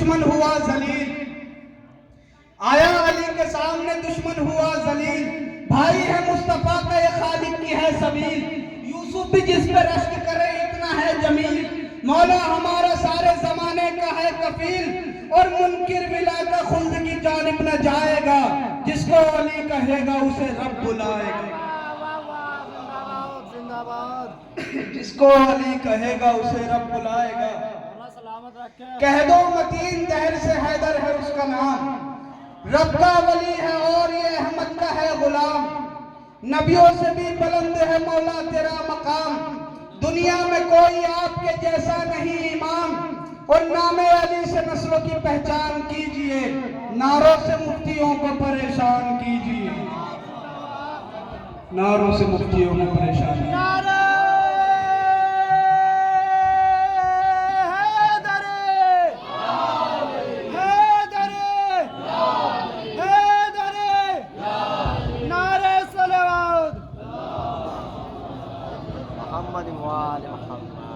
دشمن ہوا ذلیل، آیا علی کے سامنے دشمن ہوا ذلیل، بھائی ہے مصطفیٰ کا یہ خالق کی ہے سبیل، یوسف بھی جس پہ رشک کرے اتنا ہے جمیل، مولا ہمارا سارے زمانے کا ہے کفیل، اور منکر ولایت خلد کی جانب نہ جائے گا، جس کو علی کہے گا اسے رب بلائے گا، جس کو علی کہے گا اسے رب بلائے گا۔ کہہ دو متین دہر سے حیدر ہے اس کا نام، رب کا ولی ہے اور یہ احمد کا ہے غلام، نبیوں سے بھی بلند ہے مولا تیرا مقام، دنیا میں کوئی آپ کے جیسا نہیں امام، اور نام علی سے نسلوں کی پہچان کیجئے، نعروں سے مفتیوں کو پریشان کیجئے، نعروں سے مفتیوں کو پریشان کیجئے۔ محمد وآل محمد۔